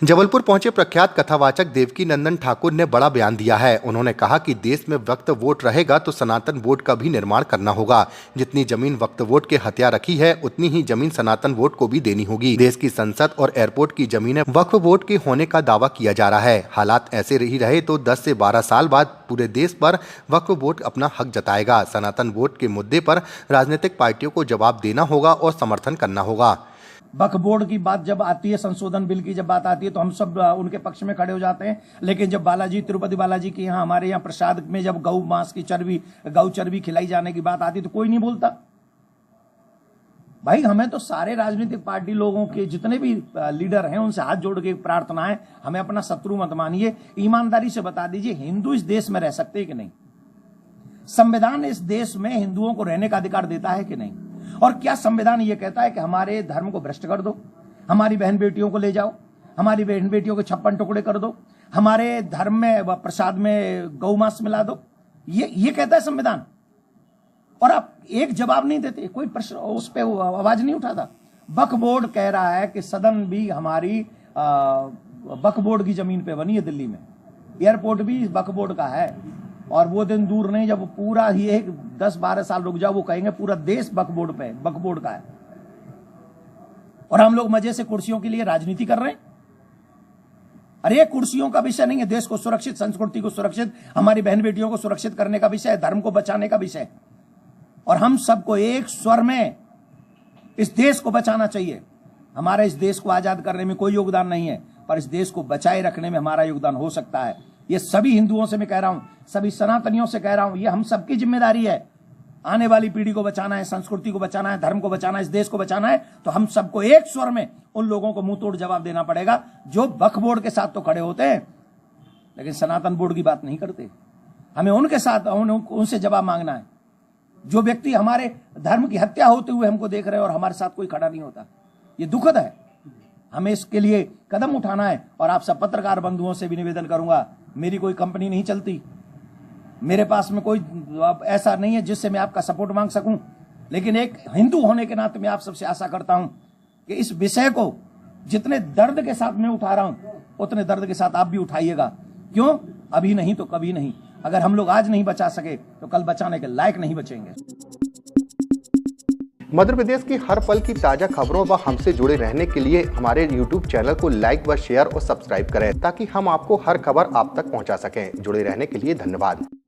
जबलपुर पहुंचे प्रख्यात कथावाचक देवकी नंदन ठाकुर ने बड़ा बयान दिया है। उन्होंने कहा कि देश में वक्फ बोर्ड रहेगा तो सनातन बोर्ड का भी निर्माण करना होगा। जितनी जमीन वक्फ बोर्ड के हत्या रखी है उतनी ही जमीन सनातन बोर्ड को भी देनी होगी। देश की संसद और एयरपोर्ट की जमीनें वक्फ बोर्ड के होने का दावा किया जा रहा है। हालात ऐसे ही रहे तो 10 से 12 साल बाद पूरे देश पर वक्फ बोर्ड अपना हक जताएगा। सनातन बोर्ड के मुद्दे पर राजनीतिक पार्टियों को जवाब देना होगा और समर्थन करना होगा। वक्फ बोर्ड की बात जब आती है, संशोधन बिल की जब बात आती है तो हम सब उनके पक्ष में खड़े हो जाते हैं। लेकिन जब तिरुपति बालाजी के यहाँ हमारे यहाँ प्रसाद में जब गौ मांस की गौ चर्बी खिलाई जाने की बात आती है तो कोई नहीं बोलता। भाई हमें तो सारे राजनीतिक पार्टी लोगों के जितने भी लीडर हैं उनसे हाथ जोड़ के प्रार्थना है, हमें अपना शत्रु मत मानिए। ईमानदारी से बता दीजिए, हिंदू इस देश में रह सकते हैं कि नहीं? संविधान इस देश में हिंदुओं को रहने का अधिकार देता है कि नहीं? और क्या संविधान ये कहता है कि हमारे धर्म को भ्रष्ट कर दो, हमारी बहन बेटियों को ले जाओ, हमारी बहन बेटियों के 56 टुकड़े कर दो, हमारे धर्म में प्रसाद में गौ मांस मिला दो? ये कहता है संविधान। और आप एक जवाब नहीं देते, कोई प्रश्न उस पर आवाज नहीं उठाता। वक्फ बोर्ड कह रहा है कि सदन भी हमारी वक्फ बोर्ड की जमीन पे बनी है दिल्ली में, एयरपोर्ट भी वक्फ बोर्ड का है। और वो दिन दूर नहीं जब पूरा ये 10-12 साल रुक जाओ, वो कहेंगे पूरा देश वक्फ बोर्ड का है। और हम लोग मजे से कुर्सियों के लिए राजनीति कर रहे हैं। अरे कुर्सियों का विषय नहीं है, देश को सुरक्षित, संस्कृति को सुरक्षित, हमारी बहन बेटियों को सुरक्षित करने का विषय है, धर्म को बचाने का विषय है। और हम सबको एक स्वर में इस देश को बचाना चाहिए। हमारे इस देश को आजाद करने में कोई योगदान नहीं है, पर इस देश को बचाए रखने में हमारा योगदान हो सकता है। ये सभी हिंदुओं से मैं कह रहा हूं, सभी सनातनियों से कह रहा हूं, ये हम सबकी जिम्मेदारी है। आने वाली पीढ़ी को बचाना है, संस्कृति को बचाना है, धर्म को बचाना है, इस देश को बचाना है। तो हम सबको एक स्वर में उन लोगों को मुंह तोड़ जवाब देना पड़ेगा जो वक्फ बोर्ड के साथ तो खड़े होते हैं लेकिन सनातन बोर्ड की बात नहीं करते। हमें उनके साथ उनसे जवाब मांगना है। जो व्यक्ति हमारे धर्म की हत्या होते हुए हमको देख रहे हैं और हमारे साथ कोई खड़ा नहीं होता, ये दुखद है। हमें इसके लिए कदम उठाना है। और आप सब पत्रकार बंधुओं से भी निवेदन करूंगा, मेरी कोई कंपनी नहीं चलती, मेरे पास में कोई ऐसा नहीं है जिससे मैं आपका सपोर्ट मांग सकूं। लेकिन एक हिंदू होने के नाते मैं आप सबसे आशा करता हूं कि इस विषय को जितने दर्द के साथ मैं उठा रहा हूं उतने दर्द के साथ आप भी उठाइएगा। क्यों? अभी नहीं तो कभी नहीं। अगर हम लोग आज नहीं बचा सके तो कल बचाने के लायक नहीं बचेंगे। मध्य प्रदेश की हर पल की ताजा खबरों व हमसे जुड़े रहने के लिए हमारे YouTube चैनल को लाइक व शेयर और सब्सक्राइब करें ताकि हम आपको हर खबर आप तक पहुंचा सकें। जुड़े रहने के लिए धन्यवाद।